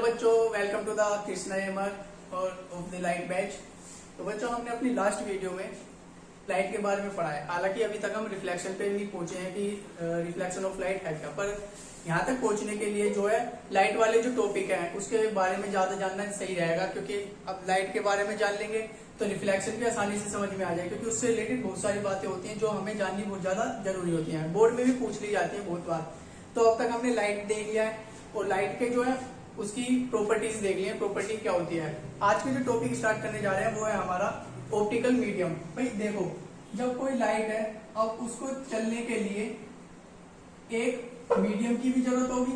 Hello बच्चों, welcome to the Krishna एमर और of the light batch. तो बच्चों, हमने अपनी लास्ट वीडियो में लाइट के बारे में पढ़ा है। हालांकि अभी तक हम रिफ्लेक्शन पे नहीं पहुंचे हैं कि रिफ्लेक्शन ऑफ लाइट है क्या, पर यहाँ तक पहुंचने के लिए जो है लाइट वाले जो टॉपिक है उसके बारे में ज्यादा जानना सही रहेगा, क्योंकि अब लाइट के बारे में जान लेंगे तो रिफ्लेक्शन भी आसानी से समझ में आ जाएगी, क्योंकि उससे रिलेटेड बहुत सारी बातें होती हैं जो हमें जाननी बहुत ज्यादा जरूरी होती है, बोर्ड में भी पूछ ली जाती है बहुत बार। तो अब तक हमने लाइट देख लिया है और लाइट के जो है उसकी प्रॉपर्टीज देख ली है, प्रॉपर्टी क्या होती है। आज के जो टॉपिक स्टार्ट करने जा रहे हैं वो है हमारा ऑप्टिकल मीडियम। भाई देखो, जब कोई लाइट है अब उसको चलने के लिए एक मीडियम की भी जरूरत होगी।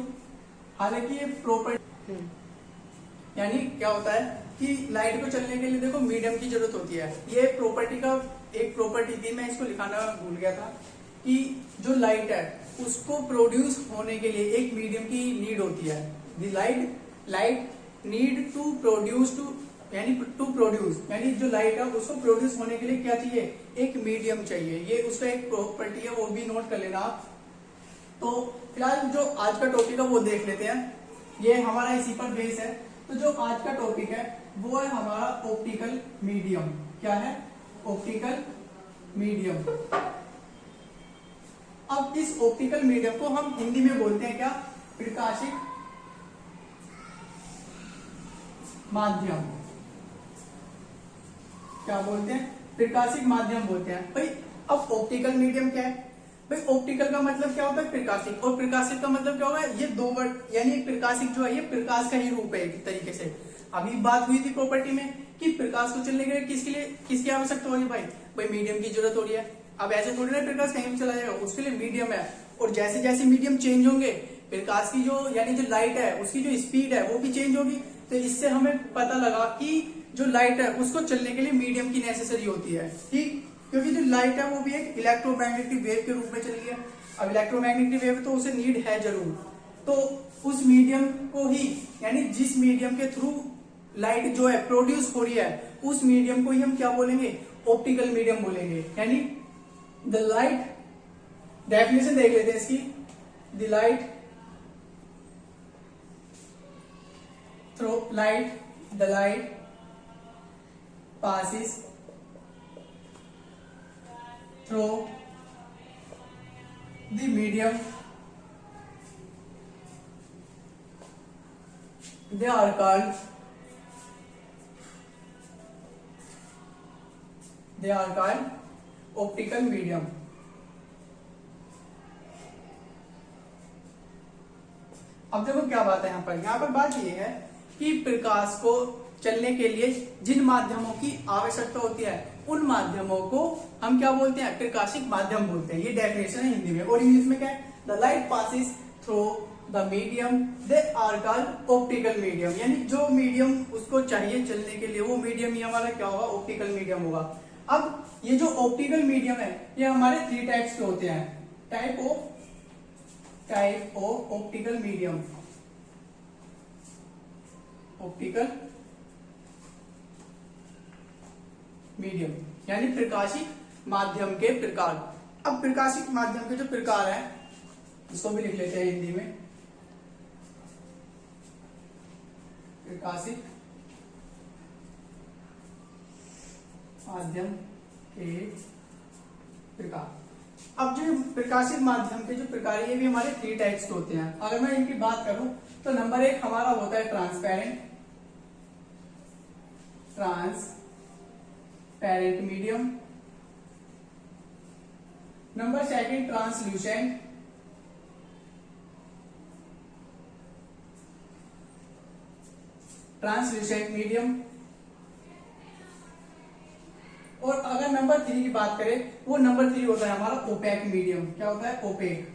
हालांकि ये प्रॉपर्टी यानी क्या होता है कि लाइट को चलने के लिए देखो मीडियम की जरूरत होती है। ये प्रॉपर्टी का एक प्रॉपर्टी थी, मैं इसको लिखाना भूल गया था, कि जो लाइट है उसको प्रोड्यूस होने के लिए एक मीडियम की नीड होती है। The light need to produce यानी जो लाइट है उसको प्रोड्यूस होने के लिए क्या चाहिए, एक मीडियम चाहिए। ये उसका एक प्रॉपर्टी है, वो भी नोट कर लेना आप। तो फिलहाल जो आज का टॉपिक है वो देख लेते हैं, ये हमारा इसी पर बेस है। तो जो आज का टॉपिक है वो है हमारा ऑप्टिकल मीडियम। क्या है? Optical medium. अब इस ऑप्टिकल मीडियम को हम हिंदी में बोलते हैं क्या? प्रकाशिक माध्यम। क्या बोलते हैं? प्रकाशिक माध्यम बोलते हैं। भाई अब ऑप्टिकल मीडियम क्या है? भाई ऑप्टिकल का मतलब क्या होता है? प्रकाशिक। और प्रकाशिक का मतलब क्या होगा? ये दो वर्ड, यानी प्रकाशिक जो है ये प्रकाश का ही रूप है एक तरीके से। अभी बात हुई थी प्रॉपर्टी में कि प्रकाश को चलने के लिए किसकी आवश्यकता हो रही है? भाई मीडियम की जरूरत हो रही है। अब ऐसे थोड़ी ना प्रकाश कहीं भी चला जाएगा, उसके लिए मीडियम है। और जैसे जैसे मीडियम चेंज होंगे प्रकाश की जो यानी जो लाइट है उसकी जो स्पीड है वो भी चेंज होगी। तो इससे हमें पता लगा कि जो लाइट है उसको चलने के लिए मीडियम की नेसेसरी होती है। ठीक, क्योंकि जो लाइट है वो भी एक इलेक्ट्रोमैग्नेटिक वेव के रूप में चल रही है। अब इलेक्ट्रोमैग्नेटिक वेव तो उसे नीड है जरूर, तो उस मीडियम को ही यानी जिस मीडियम के थ्रू लाइट जो है प्रोड्यूस हो रही है उस मीडियम को ही हम क्या बोलेंगे? ऑप्टिकल मीडियम बोलेंगे। यानी द लाइट, डेफिनेशन देख लेते हैं इसकी। The light through the light passes through the medium they are called optical medium। अब देखो क्या बात है यहाँ पर बात ये है कि प्रकाश को चलने के लिए जिन माध्यमों की आवश्यकता होती है उन माध्यमों को हम क्या बोलते हैं? प्रकाशिक माध्यम बोलते हैं। ये डेफिनेशन है हिंदी में। और इंग्लिश में क्या है? The light passes through the medium they are called optical medium. यानी जो मीडियम उसको चाहिए चलने के लिए वो मीडियम ही हमारा क्या होगा? ऑप्टिकल मीडियम होगा। अब ये जो ऑप्टिकल मीडियम है ये हमारे 3 टाइप्स के होते हैं। Type of optical medium. Optical medium यानी प्रकाशिक माध्यम के प्रकार। अब प्रकाशिक माध्यम के जो प्रकार है इसको भी लिख लेते हैं हिंदी में। प्रकाशिक माध्यम के प्रकार। अब जो प्रकाशिक माध्यम के जो प्रकार है ये भी हमारे 3 टाइप्स के होते हैं। अगर मैं इनकी बात करूं तो नंबर 1 हमारा होता है transparent medium. Number 2 translucent. Medium. और अगर नंबर 3 की बात करें वो नंबर 3 होता है हमारा ओपेक मीडियम। क्या होता है? ओपेक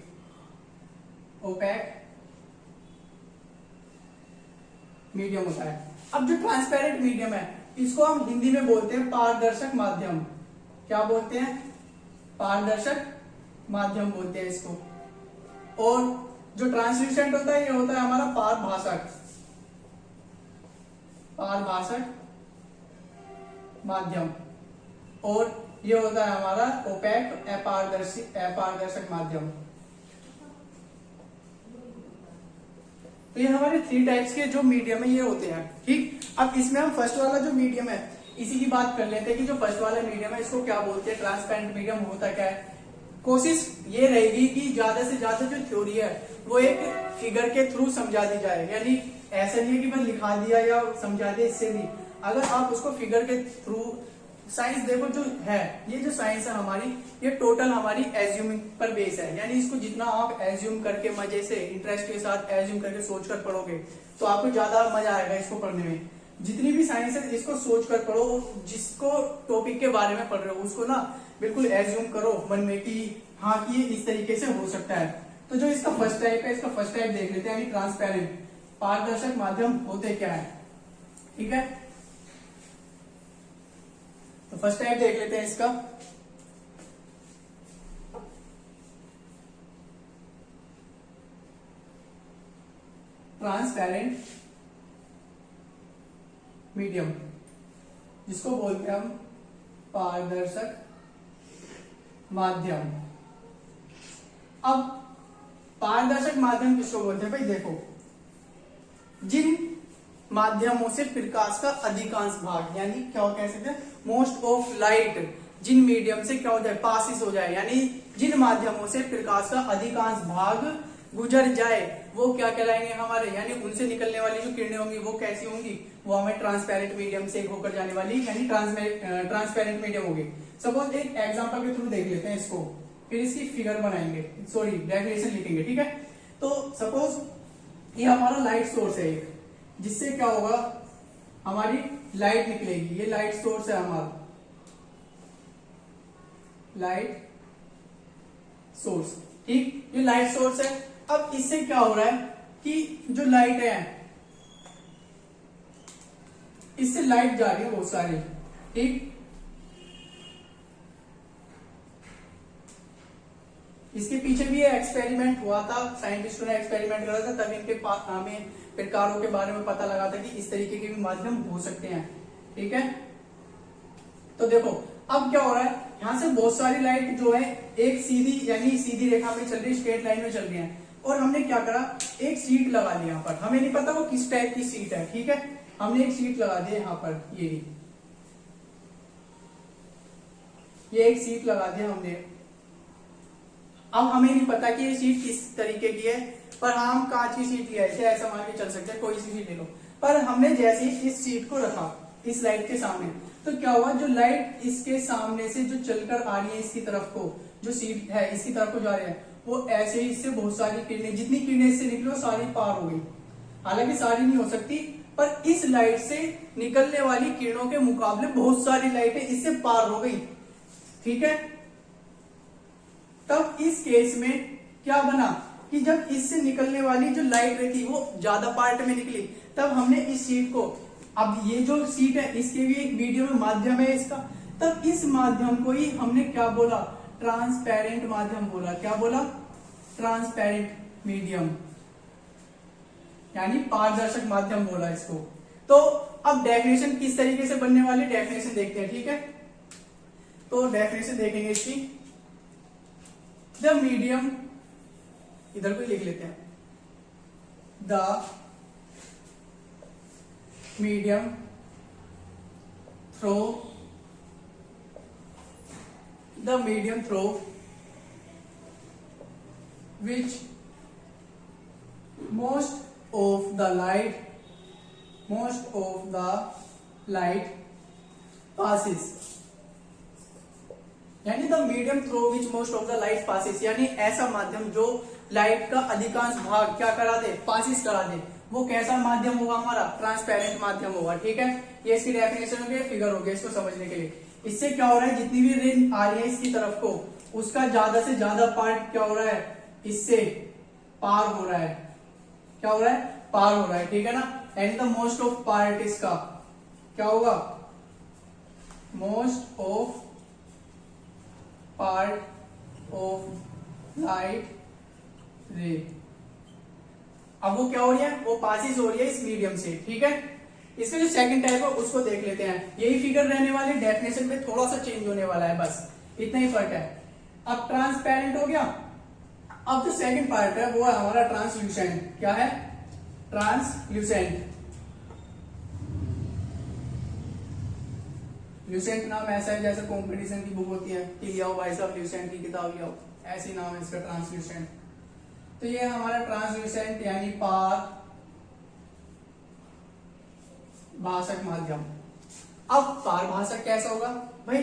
मीडियम होता है। अब जो ट्रांसपेरेंट मीडियम है इसको हम हिंदी में बोलते हैं पारदर्शक माध्यम। क्या बोलते हैं? पारदर्शक माध्यम बोलते हैं इसको। और जो ट्रांसल्यूसेंट होता है ये होता है हमारा पारभाषक माध्यम। और ये होता है हमारा ओपेक अपारदर्शक माध्यम। तो ये हमारे 3 टाइप्स के जो मीडियम है ये होते हैं। ठीक, अब इसमें हम फर्स्ट वाला जो मीडियम है इसी की बात कर लेते हैं कि जो फर्स्ट वाला मीडियम है इसको क्या बोलते हैं, ट्रांसपेरेंट मीडियम होता क्या है। कोशिश ये रहेगी कि ज्यादा से ज्यादा जो थ्योरी है वो एक फिगर के थ्रू समझा दी जाए, यानी ऐसा नहीं है कि बस लिखा दिया या समझा दिया, इससे नहीं। अगर आप उसको फिगर के थ्रू, साइंस देखो जो है, ये जो साइंस है हमारी, ये टोटल हमारी एज्यूमिंग पर बेस है, यानी इसको जितना आप एज्यूम करके मजे से इंटरेस्ट के साथ एज्यूम करके सोच कर पढ़ोगे तो आपको ज्यादा मजा आएगा इसको पढ़ने में। जितनी भी साइंस है इसको सोच कर पढ़ो, जिसको टॉपिक के बारे में पढ़ रहे हो उसको ना बिल्कुल एज्यूम करो मन में कि हाँ कि ये इस तरीके से हो सकता है। तो जो इसका फर्स्ट टाइप है, इसका फर्स्ट टाइप देख लेते हैं, यानी ट्रांसपेरेंट, पारदर्शक माध्यम होते क्या है। ठीक है, तो फर्स्ट टाइप देख लेते हैं इसका। ट्रांसपेरेंट मीडियम, जिसको बोलते हैं हम पारदर्शक माध्यम। अब पारदर्शक माध्यम किसको बोलते हैं भाई, देखो जिन माध्यमों से प्रकाश का अधिकांश भाग, यानी क्या कह सकते हैं, मोस्ट ऑफ लाइट, जिन मीडियम से क्या हो जाए, पासिस हो जाए, यानी जिन माध्यमों से प्रकाश का अधिकांश भाग गुजर जाए वो क्या कहलाएंगे हमारे, यानी उनसे निकलने वाली जो किरणें होंगी वो कैसी होंगी, वो हमें ट्रांसपेरेंट मीडियम से होकर जाने वाली, यानी ट्रांसपेरेंट मीडियम होगी। सपोज एक एग्जांपल के थ्रू देख लेते हैं इसको, फिर इसकी फिगर बनाएंगे, सॉरी डेफिनेशन लिखेंगे। ठीक है, तो सपोज ये हमारा लाइट सोर्स है एक, जिससे क्या होगा, हमारी लाइट निकलेगी, ये लाइट सोर्स है हमारा, लाइट सोर्स। ठीक, ये लाइट सोर्स है। अब इससे क्या हो रहा है कि जो लाइट है इससे लाइट जा रही है बहुत सारी। ठीक, इसके पीछे भी ये एक्सपेरिमेंट हुआ था, साइंटिस्टों ने एक्सपेरिमेंट करा था, तब इनके पास हमें प्रकारों के बारे में पता लगा था कि इस तरीके के भी माध्यम हो सकते हैं। ठीक है, तो देखो अब क्या हो रहा है, यहां से बहुत सारी लाइट जो है एक सीधी, यानी सीधी रेखा में चल रही है, स्ट्रेट लाइन में चल रही है, और हमने क्या करा, एक सीट लगा दी यहाँ पर, हमें नहीं पता वो किस टाइप की सीट है। ठीक है, हमने एक सीट लगा दी यहाँ पर, ये एक सीट लगा दिया हमने। अब हमें नहीं पता कि ये सीट किस तरीके की है, पर हम कांच की सीट लिया है, ऐसा मान के चल सकते हैं, कोई सी सीट ले लो। पर हमने जैसे ही इस सीट को रखा इस लाइट के सामने, तो क्या हुआ, जो लाइट इसके सामने से जो चलकर आ रही है इसकी तरफ को, जो सीट है इसकी तरफ को जा रहे हैं, वो ऐसे ही इससे बहुत सारी किरणें, जितनी किरणें इससे निकली वो सारी पार हो गई। हालांकि सारी नहीं हो सकती, पर इस लाइट से निकलने वाली किरणों के मुकाबले बहुत सारी लाइटें इससे पार हो गई। ठीक है, तब इस केस में क्या बना कि जब इससे निकलने वाली जो लाइट थी वो ज्यादा पार्ट में निकली, तब हमने इस सीट को, अब ये जो सीट है इसके भी एक मीडियम माध्यम है इसका, तब इस माध्यम को ही हमने क्या बोला, ट्रांसपेरेंट माध्यम बोला। क्या बोला, ट्रांसपेरेंट मीडियम, यानी पारदर्शक माध्यम बोला इसको। तो अब डेफिनेशन किस तरीके से बनने वाली, डेफिनेशन देखते हैं। ठीक है, तो डेफिनेशन देखेंगे इसकी, द मीडियम, इधर को ही लिख लेते हैं, the medium through, the medium through which most of the light passes, यानी the medium through which most of the light passes, यानी ऐसा माध्यम जो लाइट का अधिकांश भाग क्या करा दे, पासिस करा दे, वो कैसा माध्यम होगा हमारा, ट्रांसपेरेंट माध्यम होगा। ठीक है, ये इसकी डेफिनेशन हो गई, फिगर हो गया इसको समझने के लिए। इससे क्या हो रहा है, जितनी भी रे आ रही है इसकी तरफ को, उसका ज्यादा से ज्यादा पार्ट क्या हो रहा है, इससे पार हो रहा है, क्या हो रहा है, पार हो रहा है। ठीक है ना, and the most of part इसका क्या होगा, most of part of light रे। अब वो क्या हो रही है, वो पासिस हो रही है इस मीडियम से। ठीक है, इसका जो सेकंड टाइप है उसको देख लेते हैं। यही फिगर रहने वाले, डेफिनेशन में थोड़ा सा चेंज होने वाला है, बस इतना ही फर्क है। अब ट्रांसपेरेंट हो गया, अब जो सेकंड पार्ट है वो है हमारा ट्रांसल्यूसेंट। क्या है, ट्रांसल्यूसेंट। ल्यूसेंट नाम ऐसा है जैसे कंपटीशन की बुक होती है कि लियाओ भाई साहब ल्यूसेंट की किताब लियाओ, ऐसी नाम है इसका ट्रांसल्यूसेंट। तो ये हमारा ट्रांसल्यूसेंट यानी पारभाषक माध्यम। अब पारभाषक कैसा होगा भाई,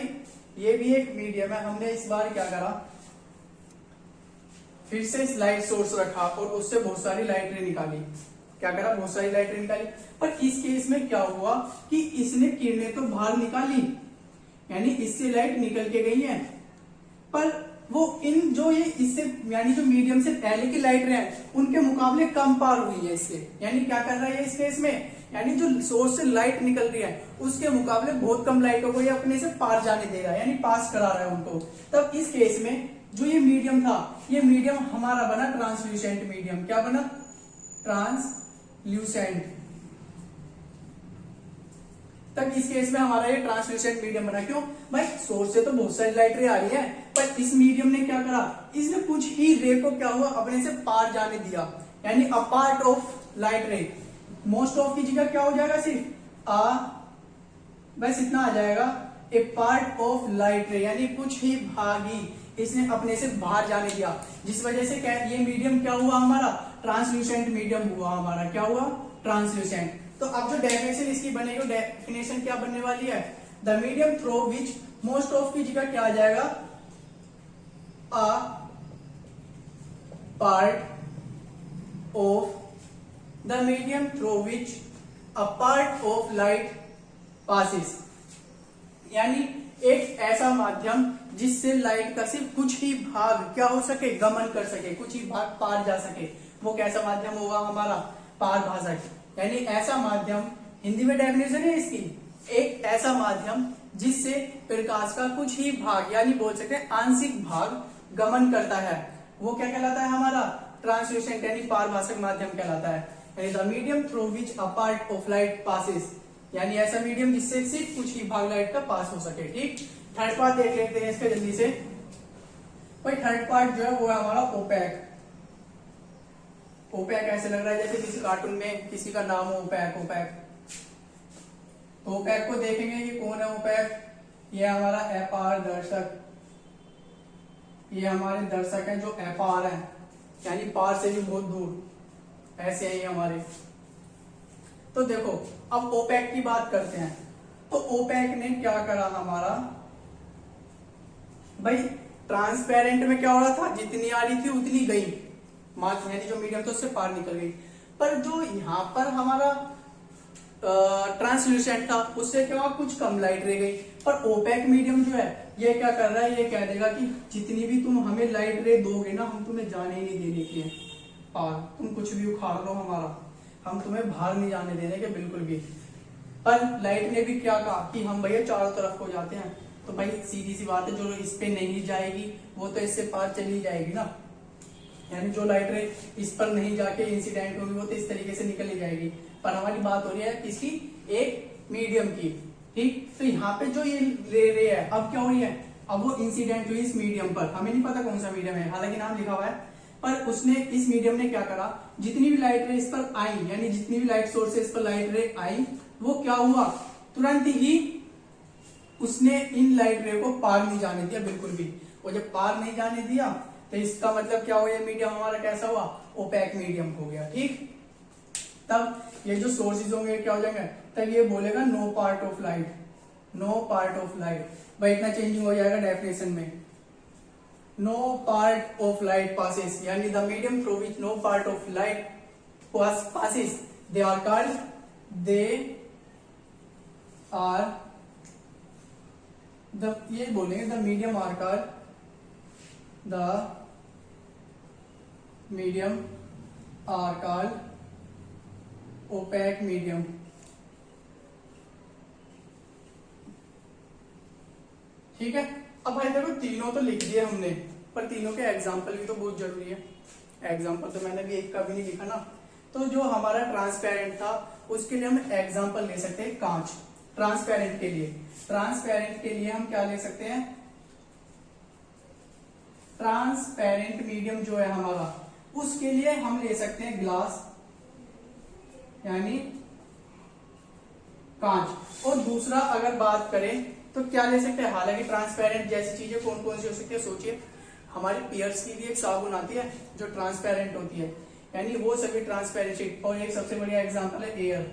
ये भी एक मीडियम है। हमने इस बार क्या करा, फिर से लाइट सोर्स रखा और उससे बहुत सारी लाइट रे निकाली। क्या करा, बहुत सारी लाइट रे निकाली। पर इस केस में क्या हुआ कि इसने किरणें तो बाहर निकाली, यानी इससे लाइट निकल के गई है, पर वो इन जो ये इससे यानी जो मीडियम से पहले की लाइट रे हैं उनके मुकाबले कम पार हुई है इससे। यानी क्या कर रहा है इस केस में, यानी जो सोर्स से लाइट निकल रही है उसके मुकाबले बहुत कम लाइटों को ये अपने से पार जाने देगा, यानी पास करा रहा है उनको। तब इस केस में जो ये मीडियम था, ये मीडियम हमारा बना ट्रांसल्यूसेंट मीडियम। क्या बना, ट्रांसल्यूसेंट। तब इस केस में हमारा ये ट्रांसल्यूसेंट मीडियम बना। क्यों भाई, सोर्स से तो बहुत सारी लाइट रे आ रही है, पर इस मीडियम ने क्या करा, इसने कुछ ही रे को क्या हुआ अपने से पार जाने दिया, यानी अ पार्ट ऑफ लाइट रे। मोस्ट ऑफ की जगह क्या हो जाएगा, सिर्फ बस इतना आ जाएगा, ए पार्ट ऑफ लाइट रे, यानी कुछ ही भागी इसने अपने से बाहर जाने दिया, जिस वजह से ये मीडियम क्या हुआ हमारा, ट्रांसल्यूसेंट मीडियम हुआ हमारा। क्या हुआ, ट्रांसल्यूसेंट। तो अब जो डेफिनेशन इसकी बनेगी, डेफिनेशन क्या बनने वाली है, the medium through which, most of की जगह क्या आ जाएगा, a part of the medium through which a part of light passes, यानी एक ऐसा माध्यम जिससे लाइट का सिर्फ कुछ ही भाग क्या हो सके, गमन कर सके, कुछ ही भाग पार जा सके, वो कैसा माध्यम होगा हमारा, पारभाषक। यानी ऐसा माध्यम, हिंदी में डेफिनेशन है इसकी, एक ऐसा माध्यम जिससे प्रकाश का कुछ ही भाग यानी बोल सकते हैं आंशिक भाग गमन करता है, वो क्या कहलाता है हमारा, ट्रांसल्यूसेंट यानी पारभाषक माध्यम कहलाता है। यानी the medium through which a part of light passes, यानी ऐसा मीडियम जिससे सिर्फ कुछ ही भाग लाइट का पास हो सके। ठीक, थर्ड पार्ट देख लेते हैं इसका जल्दी से। भाई थर्ड पार्ट जो है वो है हमारा ओपैक। ओपैक ऐसे लग रहा है जैसे किसी कार्टून में किसी का नाम हो ओपैक। ओपैक तो ओपैक को देखेंगे कि कौन है ओपैक, ये हमारा अपारदर्शक। ये हमारे दर्शक हैं जो अपार है, यानी पार से भी बहुत दूर, ऐसे हैं ये हमारे। तो देखो अब ओपैक की बात करते हैं। तो ओपैक ने क्या करा हमारा, भाई ट्रांसपेरेंट में क्या हो रहा था, जितनी आ रही थी उतनी गई, यानी जो मीडियम था उससे पार निकल गई। पर जो यहाँ पर हमारा ट्रांसल्यूसेंट था उससे क्या हुआ, कुछ कम लाइट रह गई। पर ओपैक मीडियम जो है ये क्या कर रहा है, ये कह देगा कि जितनी भी तुम हमें लाइट रे दोगे ना, हम तुम्हें जाने ही नहीं देने के पार, तुम कुछ भी उखाड़ लो हमारा, हम तुम्हें बाहर नहीं जाने देने के बिल्कुल भी। पर लाइट ने भी क्या कहा कि हम भैया चारों तरफ को जाते हैं। तो भाई सीधी सी बात है, जो इस पे नहीं जाएगी वो तो इससे पार चली जाएगी ना, यानी जो लाइट रे इस पर नहीं जाके इंसिडेंट होगी वो तो इस तरीके से निकल ही जाएगी। पर हमारी बात हो रही है किसकी, एक मीडियम की। ठीक, तो यहाँ पे जो ये रे है अब क्या हो रही है, अब वो इंसिडेंट हुई इस मीडियम पर, हमें नहीं पता कौन सा मीडियम है, हालांकि नाम लिखा हुआ है। पर उसने, इस मीडियम ने क्या करा, जितनी भी लाइट रे इस पर आई, यानी जितनी भी लाइट सोर्स से इस पर लाइट रे आई, वो क्या हुआ, तुरंत ही उसने इन लाइट रे को पार नहीं जाने दिया बिल्कुल भी। और जब पार नहीं जाने दिया तो इसका मतलब क्या हुआ, ये मीडियम हमारा कैसा हुआ, ओपैक मीडियम हो गया। ठीक, तब ये जो सोर्सेज होंगे क्या हो जाएंगे, तब ये बोलेगा no part of light, no part of light. भाई इतना चेंजिंग हो जाएगा डेफिनेशन में, no part of light passes, यानी the medium through which no part of light passes, they are called, they are the, ये बोलेंगे the medium are called, the medium are called opaque medium. ठीक है, अब भाई देखो तीनों तो लिख दिए हमने, पर तीनों के एग्जाम्पल भी तो बहुत जरूरी है। एग्जाम्पल तो मैंने भी एक का भी नहीं लिखा ना। तो जो हमारा ट्रांसपेरेंट था उसके लिए हम एग्जाम्पल ले सकते हैं कांच। ट्रांसपेरेंट के लिए, ट्रांसपेरेंट के लिए हम क्या ले सकते हैं, ट्रांसपेरेंट मीडियम जो है हमारा, उसके लिए हम ले सकते हैं ग्लास, यानी कांच। और दूसरा अगर बात करें तो क्या ले सकते हैं, हालांकि ट्रांसपेरेंट जैसी चीजें कौन कौन सी हो सकती है, सोचिए हमारी पियर्स की भी एक साबुन आती है जो ट्रांसपेरेंट होती है, यानी वो सभी ट्रांसपेरेंट शीट। और एक सबसे बढ़िया एग्जांपल है एयर,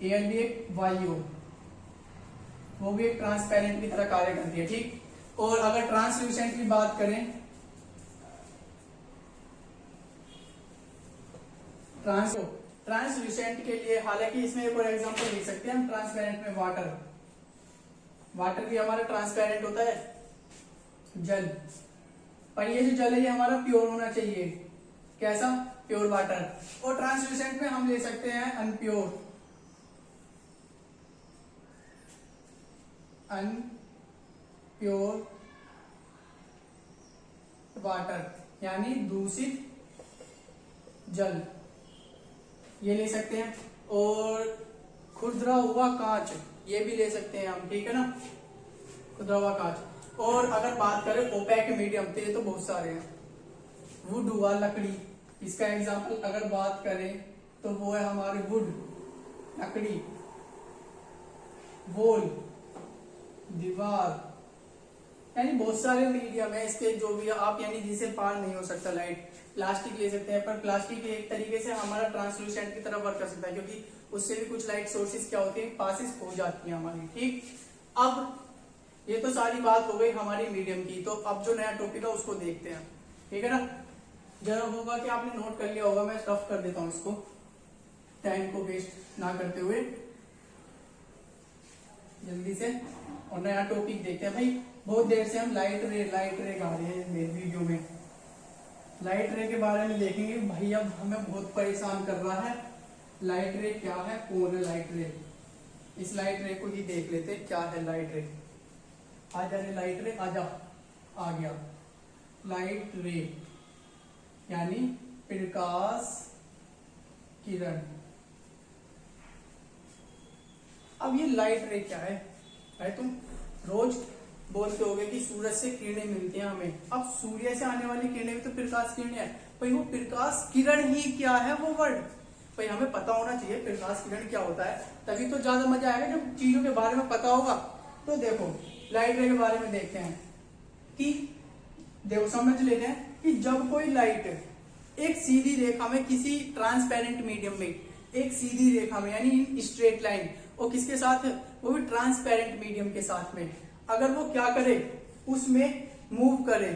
एयर भी एक वायु, वो भी एक ट्रांसपेरेंट की तरह कार्य करती है, ठीक। और अगर ट्रांसल्यूसेंट की बात करें, ट्रांसल्यूसेंट के लिए हालांकि इसमें एक और एग्जांपल लिख सकते हैं हम ट्रांसपेरेंट में, वाटर, वाटर भी हमारा ट्रांसपेरेंट होता है, जल। पर ये जो जल है ये हमारा प्योर होना चाहिए, कैसा, प्योर वाटर। और ट्रांसल्यूसेंट में हम ले सकते हैं अनप्योर, अनप्योर वाटर, यानी दूषित जल, ये ले सकते हैं। और खुरदरा हुआ कांच, ये भी ले सकते हैं हम, ठीक है ना, खुरदरा हुआ कांच। और अगर बात करें ओपेक मीडियम, तो ये तो बहुत सारे हैं, वुड हुआ लकड़ी, इसका एग्जांपल अगर बात करें तो वो है हमारे वुड, लकड़ी, वॉल, दीवार, यानी बहुत सारे मीडियम है इसके जो भी आप, यानी जिसे पार नहीं हो सकता लाइट। प्लास्टिक ले सकते हैं, पर प्लास्टिक एक तरीके से हमारा ट्रांसल्यूसेंट की तरफ वर्क कर सकता है, क्योंकि उससे भी कुछ लाइट सोर्सेज क्या होते हैं, पासिस हो जाती है हमारी, ठीक। अब ये तो सारी बात हो गई हमारी मीडियम की, तो अब जो नया टॉपिक है उसको देखते हैं, ठीक है ना। जरा होगा कि आपने नोट कर लिया होगा, मैं रफ कर देता हूं इसको, टाइम को वेस्ट ना करते हुए जल्दी से, और नया टॉपिक देखते हैं। भाई बहुत देर से हम लाइट रे गा रहे हैं मेरे वीडियो में, लाइट रे के बारे में देखेंगे। भाई अब हमें बहुत परेशान कर रहा है, लाइट रे क्या है, कौन है लाइट रे, इस लाइट रे को ही देख लेते क्या है लाइट रे। आजा रे लाइट रे, आजा, आ गया। लाइट रे यानी प्रकाश किरण। अब ये लाइट रे क्या है, भाई तुम रोज बोलते होगे कि सूरज से किरणें मिलती हैं हमें, अब सूर्य से आने वाली किरणें भी तो प्रकाश किरणें है, भाई वो प्रकाश किरण ही क्या है वो वर्ड, भाई हमें पता होना चाहिए प्रकाश किरण क्या होता है, तभी तो ज्यादा मजा आएगा जब चीजों के बारे में पता होगा। तो देखो लाइट रे के बारे में देखते हैं कि देखो समझ लेते हैं कि जब कोई लाइट एक सीधी रेखा में किसी ट्रांसपेरेंट मीडियम में, एक सीधी रेखा में यानी इन स्ट्रेट लाइन, और किसके साथ, वो भी ट्रांसपेरेंट मीडियम के साथ में, अगर वो क्या करे उसमें मूव करे,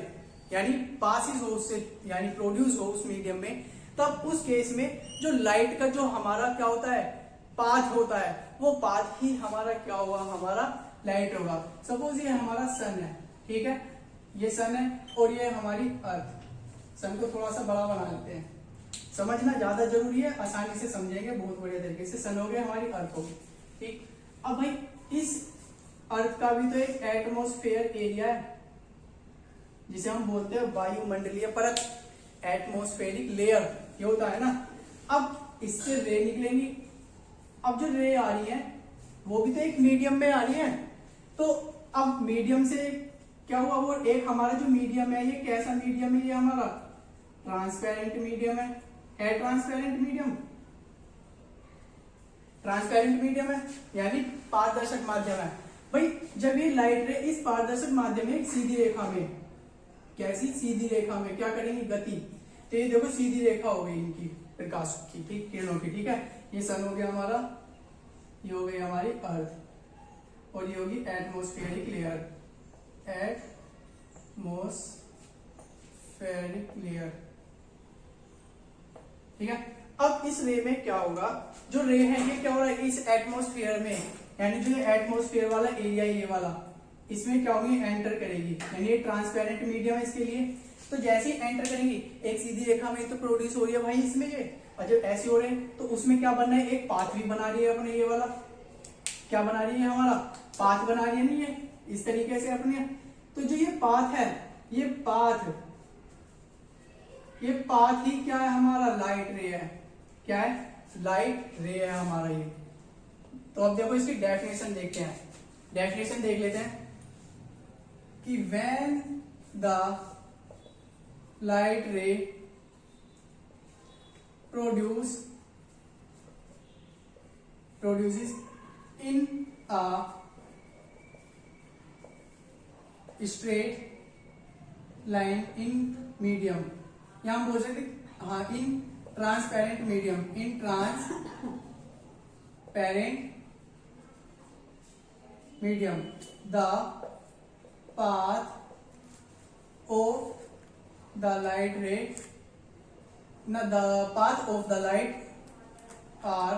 यानी पासिस हो उससे, यानी प्रोड्यूस हो उस मीडियम में, तब उस केस में जो लाइट का जो हमारा क्या होता है, पाथ होता है, वो पाथ ही हमारा क्या होगा, हमारा लाइट होगा। सपोज ये हमारा सन है, ठीक है, ये सन है और ये हमारी अर्थ। सन को थोड़ा सा बड़ा बना लेते हैं, समझना ज्यादा जरूरी है, आसानी से समझेंगे बहुत बढ़िया तरीके से। सन हो गया, हमारी अर्थ होगी, ठीक। अब भाई इस अर्थ का भी तो एक एटमॉस्फेयर एरिया है, जिसे हम बोलते हैं वायुमंडलीय परत, एटमॉस्फेरिक लेयर, ये होता है ना। अब इससे रे निकलेंगी, अब जो रे आ रही है वो भी तो एक मीडियम में आ रही है, तो अब मीडियम से क्या हुआ, वो एक हमारा जो मीडियम है, ये कैसा मीडियम है, ये हमारा ट्रांसपेरेंट मीडियम है ट्रांसपेरेंट मीडियम, ट्रांसपेरेंट मीडियम है यानी पारदर्शक माध्यम है। भाई जब ये लाइट रे इस पारदर्शक माध्यम में एक सीधी रेखा में, कैसी सीधी रेखा में क्या करेंगी, गति, तो ये देखो सीधी रेखा हो गई इनकी प्रकाश की, ठीक, किरणों की, ठीक है। ये सन हो गया हमारा, ये हो गई हमारी अर्थ, और ये होगी एटमॉस्फेरिक लेयर, एटमॉस्फेरिक लेयर, ठीक है। अब इस रे में क्या होगा, जो रे है ये क्या हो रहा है इस एटमॉस्फेयर में, यानी जो एटमॉस्फेयर वाला एरिया ये वाला, इसमें क्या होगी, एंटर करेगी, यानी ये ट्रांसपेरेंट मीडियम है इसके लिए। तो जैसे ही एंटर करेंगी एक सीधी रेखा में तो प्रोड्यूस हो रही है भाई इसमें ये, और जब ऐसे हो रहे हैं तो उसमें क्या बनना है, एक पाथ भी बना रही है अपने, ये वाला क्या बना रही है, हमारा पाथ बना रही है, नहीं ये इस तरीके से अपने। तो जो ये पाथ है, ये पाथ ही क्या है, हमारा लाइट रे है, क्या है, लाइट रे है हमारा ये। तो अब देखो इसकी डेफिनेशन देखते हैं, डेफिनेशन देख लेते हैं कि when the light ray produce produces in a straight line in medium, या हम बोल सकते हाँ in transparent medium, in transparent medium the path of the light ray न the path of the light are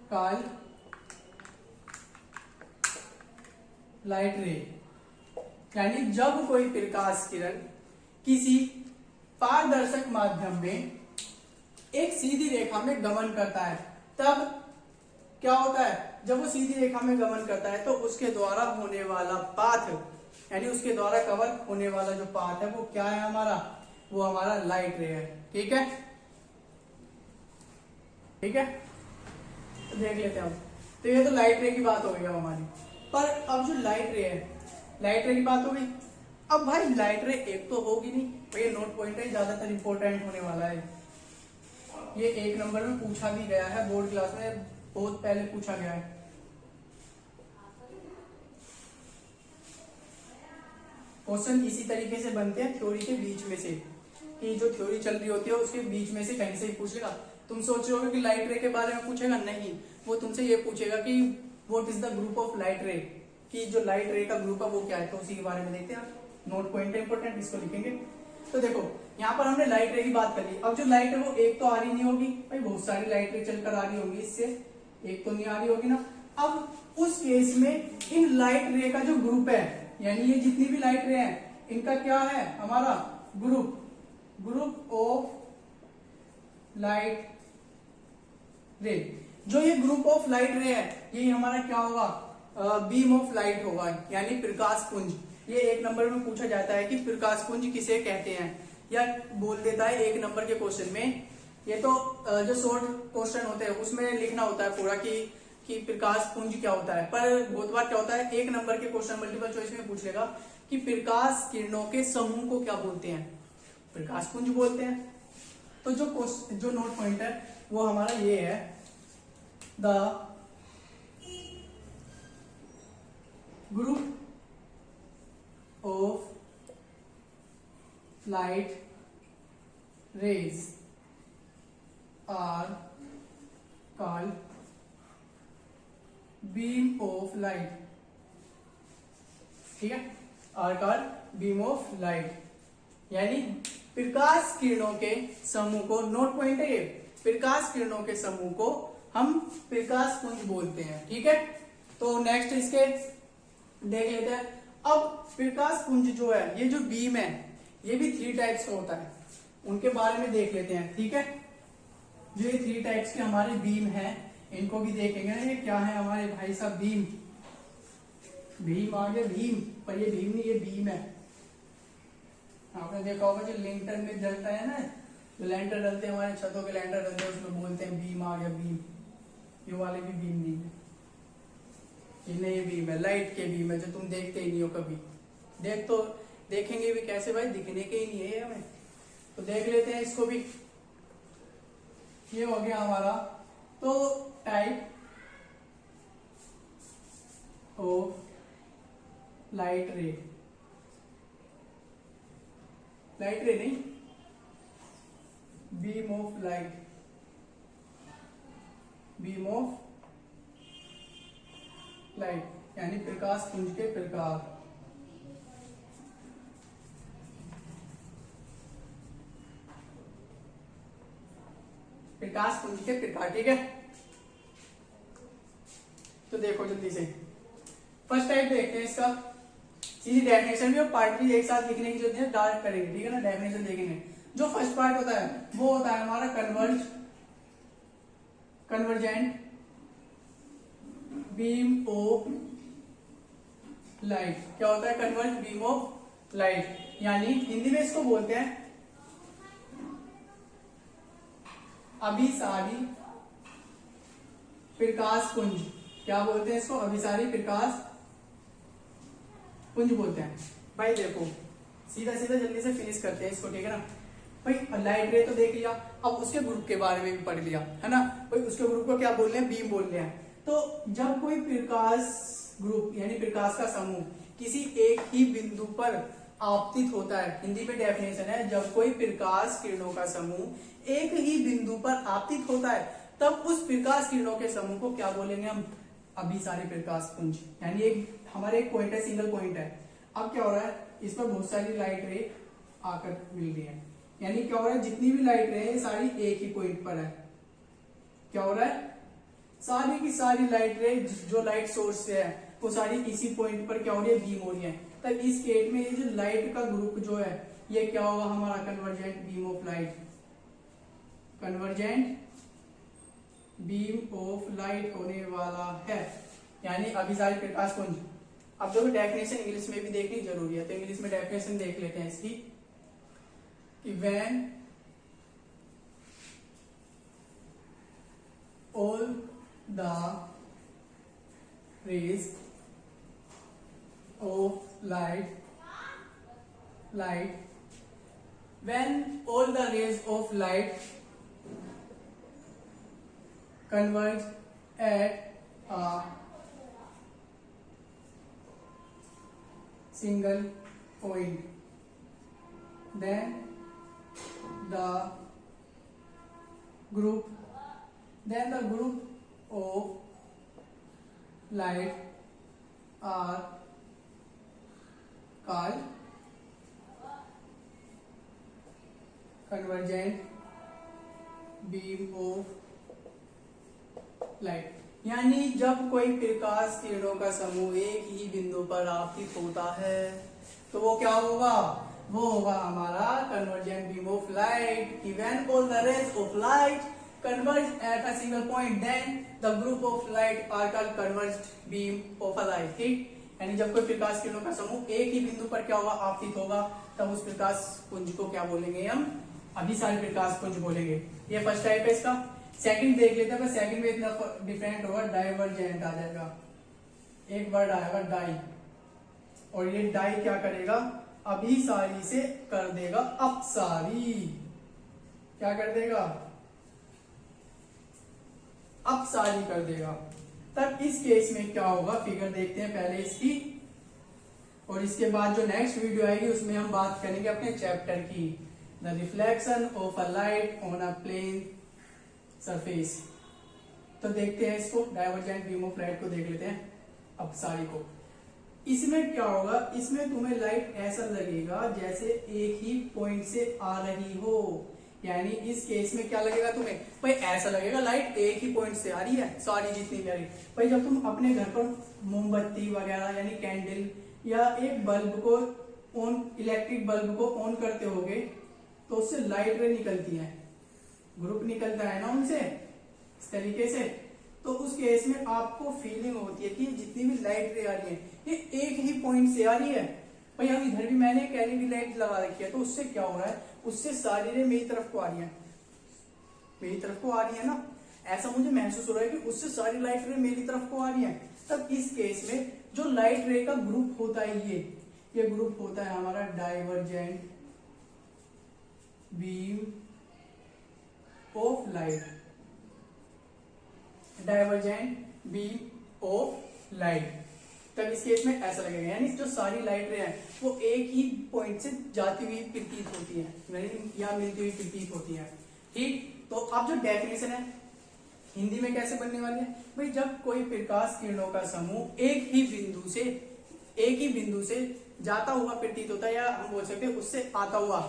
called light ray. यानी जब कोई प्रकाश किरण किसी पारदर्शक माध्यम में एक सीधी रेखा में गमन करता है, तब क्या होता है, जब वो सीधी रेखा में गमन करता है तो उसके द्वारा होने वाला पाथ, यानी उसके द्वारा कवर होने वाला जो पाथ है वो क्या है हमारा, वो हमारा लाइट रे है। ठीक है, ठीक है, तो देख लेते हैं हम। तो ये तो लाइट रे की बात हो गई हमारी। पर अब जो लाइट रे है, लाइट रे की बात हो गई। अब भाई लाइट रे एक तो होगी नहीं, तो ये नोट पॉइंट है, ज्यादातर इंपॉर्टेंट होने वाला है। ये 1 नंबर में पूछा भी गया है, बोर्ड क्लास में बहुत पहले पूछा गया है। क्वेश्चन इसी तरीके से बनते हैं थ्योरी के बीच में से, कि जो थ्योरी चल रही होती है उसके बीच में से कहीं से ही पूछेगा। तुम सोच रहे हो कि लाइट रे के बारे में पूछेगा, नहीं, वो तुमसे ये पूछेगा कि what is the group of light रे, कि जो लाइट रे का ग्रुप है वो क्या है, तो उसी के बारे में देखते हैं। नोट पॉइंट है इंपॉर्टेंट, इसको लिखेंगे। तो देखो यहाँ पर हमने लाइट रे की बात कर ली। अब जो लाइट है वो एक तो आ रही नहीं होगी भाई, बहुत सारी लाइट रे चलकर आ रही होंगी, इससे एक तो नहीं आ रही होगी ना। अब उस केस में इन लाइट रे का जो ग्रुप है, यानी ये जितनी भी लाइट रे हैं इनका क्या है हमारा ग्रुप, ग्रुप ऑफ लाइट रे। जो ये ग्रुप ऑफ लाइट रे है ये हमारा क्या होगा, बीम ऑफ लाइट होगा, यानी प्रकाश पुंज। ये 1 नंबर में पूछा जाता है कि प्रकाश पुंज किसे कहते हैं, या बोल देता है 1 नंबर के क्वेश्चन में। ये तो जो शॉर्ट क्वेश्चन होते हैं उसमें लिखना होता है पूरा कि प्रकाश पुंज क्या होता है। पर बहुत बार क्या होता है 1 नंबर के क्वेश्चन मल्टीपल चॉइस में पूछ लेगा कि प्रकाश किरणों के समूह को क्या बोलते हैं, प्रकाश पुंज बोलते हैं। तो जो नोट पॉइंट है वो हमारा ये है, the group of light rays are called beam of light. ठीक है, are called beam of light, यानी प्रकाश किरणों के समूह को, नोट पॉइंट है ये, प्रकाश किरणों के समूह को हम प्रकाश पुंज बोलते हैं। ठीक है, तो नेक्स्ट इसके देख लेते हैं। अब प्रकाश पुंज जो है, ये जो बीम है ये भी 3 टाइप्स का होता है, उनके बारे में देख लेते हैं। ठीक है, जो ये 3 टाइप्स के हमारे बीम हैं इनको भी देखेंगे। ये क्या है हमारे भाई साहब, बीम, भीम आ गया भीम, पर ये भीम नहीं ये बीम है। आपने देखा होगा जो लेंटर में जलता है ना, जो लेंटर डलते हैं हमारे छतों के लेंटर डलते हैं उसमें बोलते हैं बीम आ गया बीम, ये वाले भी बीम नहीं है, इन्हें ये बीम है, लाइट के बीम है जो तुम देखते ही नहीं हो कभी। देखेंगे भी कैसे भाई, दिखने के ही नहीं है हमें। तो देख लेते हैं इसको भी। ये हो गया हमारा तो type of light ray, light ray नहीं, beam of light, beam of light, यानी प्रकाश पुंज के प्रकार। प्रकाश पुंज के प्रकार। ठीक है, तो देखो जल्दी से फर्स्ट टाइप देखते हैं इसका। सीधी डेफिनेशन भी और पार्ट भी एक साथ लिखने की जरूरत है, डार्क करेंगे। ठीक है ना, डेफिनेशन देखेंगे। जो फर्स्ट पार्ट होता है वो होता है हमारा कन्वर्जेंट बीम ऑफ लाइट। क्या होता है कन्वर्ज बीम ऑफ लाइट, यानी हिंदी में इसको बोलते हैं अभिसारी प्रकाश पुंज। क्या बोलते हैं इसको, अभिसारी प्रकाश पुंज बोलते हैं। भाई देखो सीधा सीधा जल्दी से फिनिश करते हैं इसको, ठीक है ना। भाई लाइट रे तो देख लिया, अब उसके ग्रुप के बारे में भी पढ़ लिया है ना। भाई उसके ग्रुप को क्या बोल रहे हैं, बीम बोल रहे हैं। तो जब कोई प्रकाश ग्रुप यानी प्रकाश का समूह किसी एक ही बिंदु पर आपतित होता है, हिंदी में डेफिनेशन है, जब कोई प्रकाश किरणों का समूह एक ही बिंदु पर आपतित होता है तब उस प्रकाश किरणों के समूह को क्या बोलेंगे हम, अभिसारी प्रकाश पुंज। यानी एक हमारे एक पॉइंट है, सिंगल पॉइंट है, अब क्या हो रहा है, इस पर बहुत सारी लाइट रे आकर मिल रही है, यानी क्या हो रहा है, जितनी भी लाइट रे है सारी एक ही पॉइंट पर है। क्या हो रहा है, सारी की सारी लाइट रे जो लाइट सोर्स से है वो सारी इसी पॉइंट पर क्या हो रही है, बीम हो रही है। तब इस केस में ये जो लाइट का ग्रुप जो है ये क्या होगा, हमारा convergent beam of light, convergent beam of light होने वाला है, यानी अभिसारी प्रकाश पुंज। अब देखो डेफिनेशन इंग्लिश में भी देखनी जरूरी है, तो इंग्लिश में डेफिनेशन देख लेते हैं इसकी कि when all the rays of light when all the rays of light converge at a single point, then the group of light are called convergent beam of light. यानी जब कोई प्रकाश किरणों का समूह एक ही बिंदु पर आपतित होता है तो वो क्या होगा, वो होगा हमारा convergent beam of light. When all the rays of light converge at a single point, then the group of light are called converged beam of a light। ठीक, यानी जब कोई प्रकाश किरणों का समूह एक ही बिंदु पर क्या होगा, आपतित होगा, तब उस प्रकाश पुंज को क्या बोलेंगे हम, अभिसारी प्रकाश पुंज बोलेंगे। ये फर्स्ट टाइप है इसका। सेकंड देख लेते हैं, सेकंड में इतना डिफरेंट होगा, डाइवर्जेंट आ जाएगा, एक वर्ड आएगा डाई, और ये डाई क्या करेगा, अभिसारी से कर देगा अपसारी। क्या कर देगा, अपसारी कर देगा। तब इस केस में क्या होगा, फिगर देखते हैं पहले इसकी, और इसके बाद जो नेक्स्ट वीडियो आएगी उसमें हम बात करेंगे अपने चैप्टर की, the reflection of a light on a plane surface. तो देखते हैं इसको, डाइवर्जेंट बीम ऑफ लाइट को देख लेते हैं, अपसारी को। इसमें क्या होगा, इसमें तुम्हें लाइट ऐसा लगेगा जैसे एक ही पॉइंट से आ रही हो, यानी इस केस में क्या लगेगा तुम्हें, भाई ऐसा लगेगा लाइट एक ही पॉइंट से आ रही है, सारी जितनी भी आ रही है। भाई जब तुम अपने घर पर मोमबत्ती वगैरह यानी कैंडल या एक बल्ब को ऑन, इलेक्ट्रिक बल्ब को ऑन करते होगे तो उससे लाइट रे निकलती है, ग्रुप निकलता है ना उनसे, इस तरीके से। तो उस केस में आपको फीलिंग होती है कि जितनी भी लाइट रे आ रही है ये एक ही पॉइंट से आ रही है। भाई हम इधर भी मैंने एक एलईडी लाइट लगा रखी है, तो उससे क्या हो रहा है, उससे सारी रे मेरी तरफ को आ रही है, मेरी तरफ को आ रही है ना, ऐसा मुझे महसूस हो रहा है कि उससे सारी लाइट रे मेरी तरफ को आ रही है। तब इस केस में जो लाइट रे का ग्रुप होता है ये ग्रुप होता है हमारा divergent beam of light, divergent beam of light. तब इस केस में ऐसा लगेगा, यानी जो सारी लाइट रे हैं वो एक ही पॉइंट से जाती हुई प्रतीत होती है या मिलती हुई प्रतीत होती है। ठीक, तो अब जो डेफिनेशन है हिंदी में कैसे बनने वाली है, भाई जब कोई प्रकाश किरणों का समूह एक ही बिंदु से जाता हुआ प्रतीत होता है, या हम बोल सकते हैं उससे आता हुआ,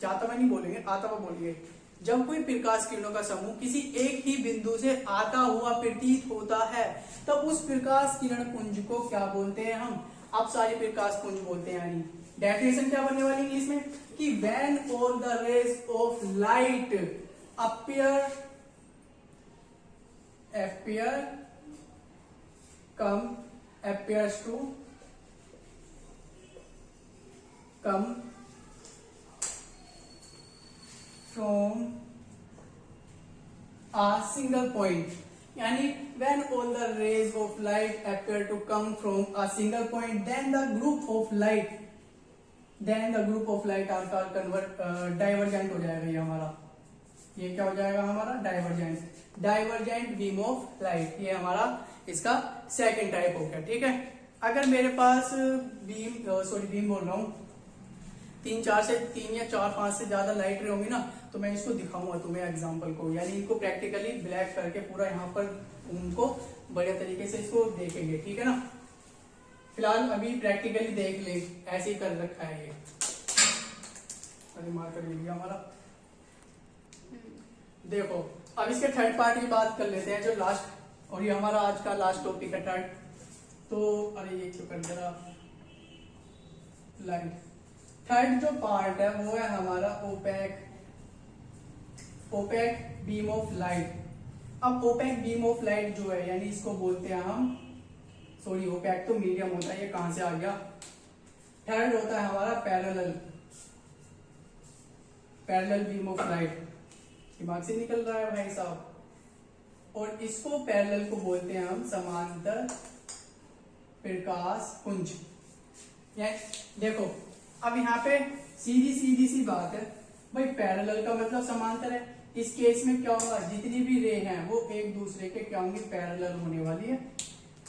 जाता हुआ नहीं बोलेंगे, आता हुआ बोलेंगे। जब कोई प्रकाश किरणों का समूह किसी एक ही बिंदु से आता हुआ प्रतीत होता है तब उस प्रकाश किरण पुंज को क्या बोलते हैं हम, अपसारी प्रकाश पुंज बोलते हैं। यानी डेफिनेशन क्या बनने वाली इंग्लिश में कि when all the rays of light appears to come from a single point, यानी when all the rays of light appear to come from a single point, then the group of light then the group of light are called convert divergent हो जाएगा ये हमारा, ये क्या हो जाएगा हमारा डाइवर्जेंट बीम ऑफ लाइट, ये हमारा इसका सेकंड टाइप हो गया। ठीक है, अगर मेरे पास बीम बोल रहा हूँ 3 या 4 5 से ज्यादा लाइट रे होंगी ना, तो मैं इसको दिखाऊंगा तुम्हें एग्जांपल को, यानी इनको प्रैक्टिकली ब्लैक करके पूरा यहाँ पर उनको बढ़िया तरीके से इसको देखेंगे। ठीक है ना, फिलहाल अभी प्रैक्टिकली देख ले, ऐसे ही कर रखा है ये, अरे मार्कर ले लिया हमारा। देखो अब इसके थर्ड पार्ट की बात कर लेते हैं, जो लास्ट, और ये हमारा आज का लास्ट टॉपिक है थर्ड। तो अरे ये क्यों कर दे रहा, लाइट। थर्ड जो पार्ट है वो है हमारा ओपेक बीम ऑफ लाइट। अब ओपेक बीम ऑफ लाइट जो है, यानी इसको बोलते हैं हम, सॉरी ओपेक तो मीडियम होता है, ये कहां से आ गया। थर्ड होता है हमारा पैरेलल बीम ऑफ लाइट, दिमाग से निकल रहा है भाई साहब। और इसको पैरेलल को बोलते हैं हम समांतर प्रकाश पुंज। देखो अब यहाँ पे सीधी सी बात है भाई, पैरेलल का मतलब समांतर है। इस केस में क्या होगा, जितनी भी रे हैं वो एक दूसरे के क्या होंगी, पैरेलल होने वाली है।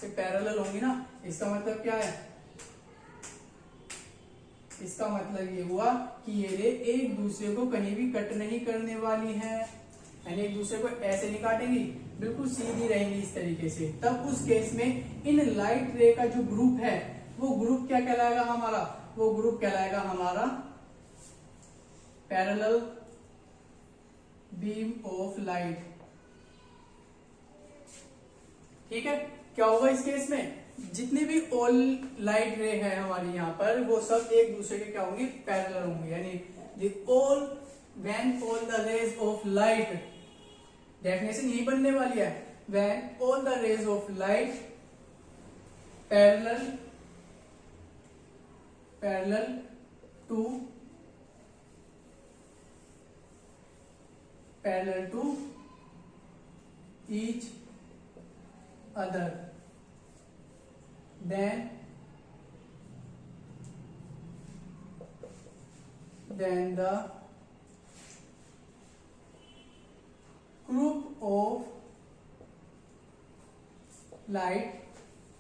तो पैरेलल होंगी ना, इसका मतलब क्या है, इसका मतलब ये हुआ कि ये रे एक दूसरे को कहीं भी कट नहीं करने वाली है, यानी एक दूसरे को ऐसे नहीं काटेंगी, बिल्कुल सीधी रहेंगी इस तरीके से। तब उस केस में इन लाइट रे का जो ग्रुप है, वो ग्रुप क्या कहलाएगा हमारा, वो ग्रुप कहलाएगा हमारा पैरेलल बीम ऑफ लाइट। ठीक है, क्या होगा इस केस में, जितने भी ऑल लाइट रे है हमारी यहाँ पर, वो सब एक दूसरे के क्या होंगे, पैरेलल होंगे। यानी when all the rays of light, definition यही बनने वाली है, when all the rays of light parallel to each other, then the group of light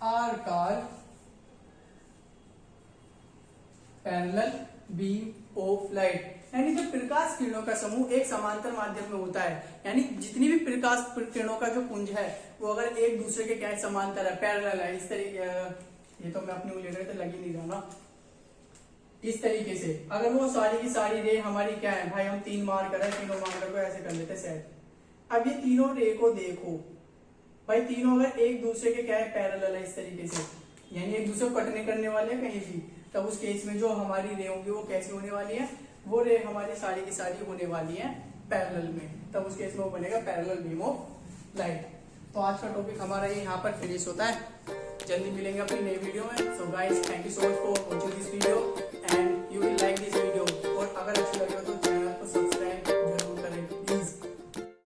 are called parallel beam of light. यानी जब प्रकाश किरणों का समूह एक समांतर माध्यम में होता है, यानी जितनी भी प्रकाश किरणों का जो पुंज है वो अगर एक दूसरे के क्या है, समांतर है, पैरेलल है, इस तरीके, ये तो मैं अपनी उंगली रहे थे लग ही नहीं रहा ना, इस तरीके से अगर वो सारी की सारी रे हमारी क्या है भाई, हम 3 मार्कर है, तीनों मार्कर को ऐसे कर लेते सेट। अब ये तीनों रे को देखो भाई, तीनों अगर एक दूसरे के क्या है, पैरेलल है इस तरीके से, यानी एक दूसरे को कट नहीं करने वाले हैं कहीं भी, तब उस केस में जो हमारी रे होंगी वो कैसी होने वाली है, वो रे हमारी सारी की सारी होने वाली है पैरेलल में, तब उस केस में वो बनेगा पैरेलल बीम ऑफ लाइट। तो आज का टॉपिक हमारा ये यहाँ पर फिनिश होता है, जल्दी मिलेंगे अपनी नई वीडियो में। So guys, thank you so much for